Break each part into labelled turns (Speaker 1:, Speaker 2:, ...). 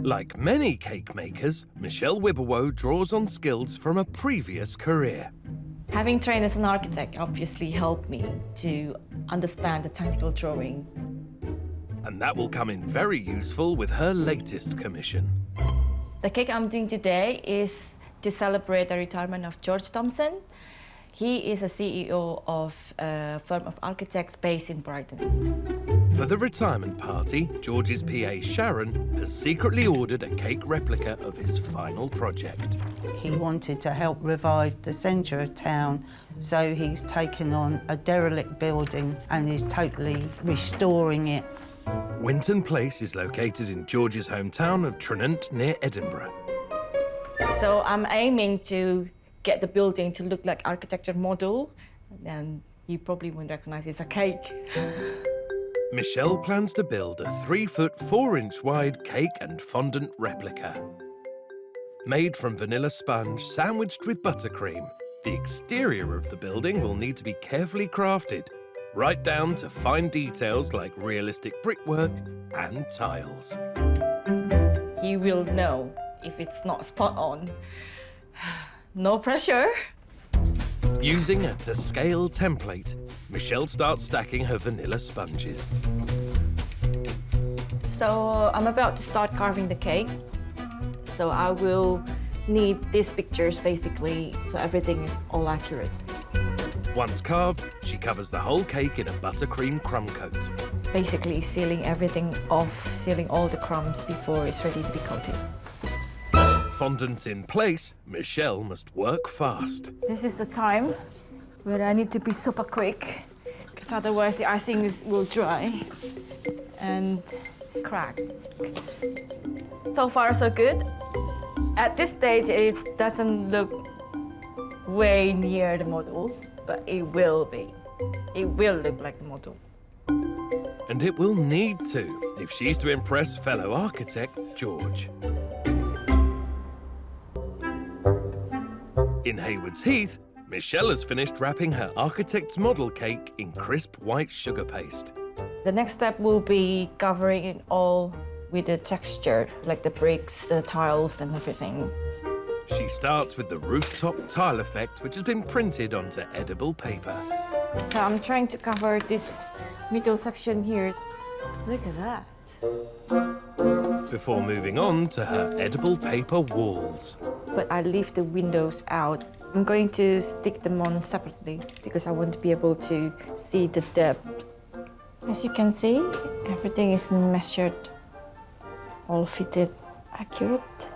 Speaker 1: Like many cake makers, Michelle Wibowo draws on skills from a previous career.
Speaker 2: Having trained as an architect obviously helped me to understand the technical drawing.
Speaker 1: And that will come in very useful with her latest commission.
Speaker 2: The cake I'm doing today is to celebrate the retirement of George Thompson. He is a CEO of a firm of architects based in Brighton.
Speaker 1: For the retirement party, George's PA Sharon has secretly ordered a cake replica of his final project.
Speaker 3: He wanted to help revive the centre of town, so he's taken on a derelict building and is totally restoring it.
Speaker 1: Winton Place is located in George's hometown of Tranent near Edinburgh.
Speaker 2: So I'm aiming to get the building to look like architecture model, and you probably won't recognize it's a cake.
Speaker 1: Michelle plans to build a 3-foot 4-inch wide cake and fondant replica. Made from vanilla sponge sandwiched with buttercream, the exterior of the building will need to be carefully crafted, right down to fine details like realistic brickwork and tiles.
Speaker 2: You will know if it's not spot on. No pressure.
Speaker 1: Using a to-scale template, Michelle starts stacking her vanilla sponges.
Speaker 2: So I'm about to start carving the cake. So I will need these pictures basically, so everything is all accurate.
Speaker 1: Once carved, she covers the whole cake in a buttercream crumb coat.
Speaker 2: Basically sealing everything off, sealing all the crumbs before it's ready to be coated.
Speaker 1: Fondant in place, Michelle must work fast.
Speaker 2: This is the time where I need to be super quick, because otherwise the icing will dry and crack. So far, so good. At this stage, it doesn't look way near the model, but it will be. It will look like the model.
Speaker 1: And it will need to, if she's to impress fellow architect George. In Haywards Heath, Michelle has finished wrapping her architect's model cake in crisp white sugar paste.
Speaker 2: The next step will be covering it all with the texture, like the bricks, the tiles and everything.
Speaker 1: She starts with the rooftop tile effect, which has been printed onto edible paper.
Speaker 2: So I'm trying to cover this middle section here. Look at that.
Speaker 1: Before moving on to her edible paper walls.
Speaker 2: But I leave the windows out. I'm going to stick them on separately because I want to be able to see the depth. As you can see, everything is measured, all fitted, accurate.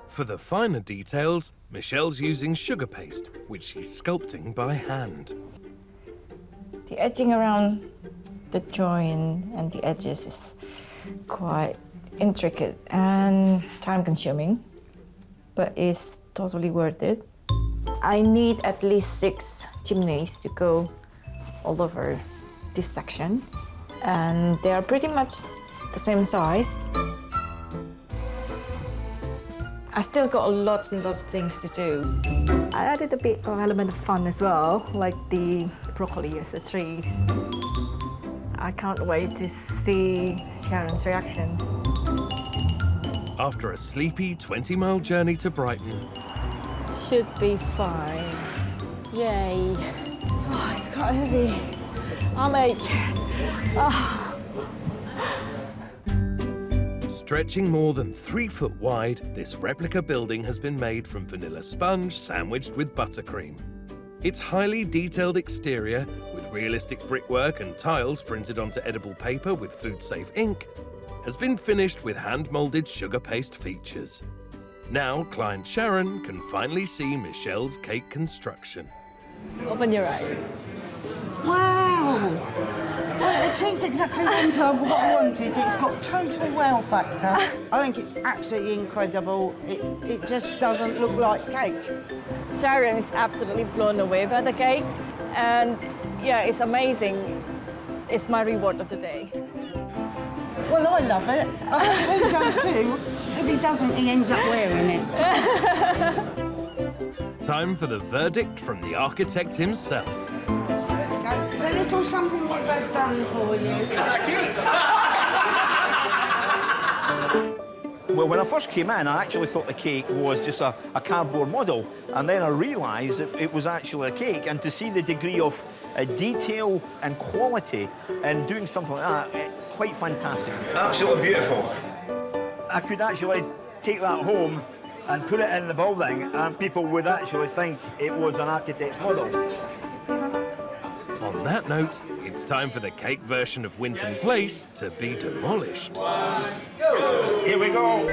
Speaker 1: For the finer details, Michelle's using sugar paste, which she's sculpting by hand.
Speaker 2: The edging around the joint and the edges is quite intricate and time-consuming, but it's totally worth it. I need at least 6 chimneys to go all over this section, and they are pretty much the same size. I still got lots and lots of things to do. I added a bit of element of fun as well, like the broccoli as the trees. I can't wait to see Sharon's reaction.
Speaker 1: After a sleepy 20-mile journey to Brighton,
Speaker 2: Should be fine. Yay. Oh, it's quite heavy. I'll make. Oh.
Speaker 1: stretching more than 3 foot wide, this replica building has been made from vanilla sponge sandwiched with buttercream. Its highly detailed exterior, with realistic brickwork and tiles printed onto edible paper with food-safe ink, has been finished with hand-moulded sugar paste features. Now, client Sharon can finally see Michelle's cake construction.
Speaker 2: Open your eyes.
Speaker 3: Wow! Well, it achieved exactly what I wanted. It's got total wow factor. I think it's absolutely incredible. It just doesn't look like cake.
Speaker 2: Sharon is absolutely blown away by the cake, and yeah, it's amazing. It's my reward of the day.
Speaker 3: Well, I love it. He does too. If he doesn't, he ends up wearing it.
Speaker 1: Time for the verdict from the architect himself.
Speaker 3: It's a little something we've had done for you.
Speaker 4: Well, when I first came in, I actually thought the cake was just a cardboard model, and then I realised it was actually a cake, and to see the degree of detail and quality in doing something like that, quite fantastic. Absolutely beautiful. I could actually take that home and put it in the building, and people would actually think it was an architect's model.
Speaker 1: On that note, it's time for the cake version of Winton Place to be demolished.
Speaker 4: Here we go.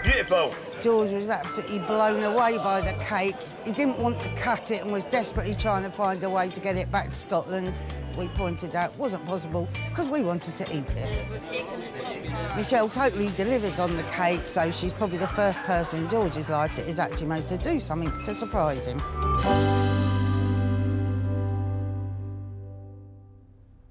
Speaker 4: Beautiful.
Speaker 3: George was absolutely blown away by the cake. He didn't want to cut it and was desperately trying to find a way to get it back to Scotland. We pointed out it wasn't possible because we wanted to eat it. Michelle totally delivered on the cake, so she's probably the first person in George's life that has actually managed to do something to surprise him.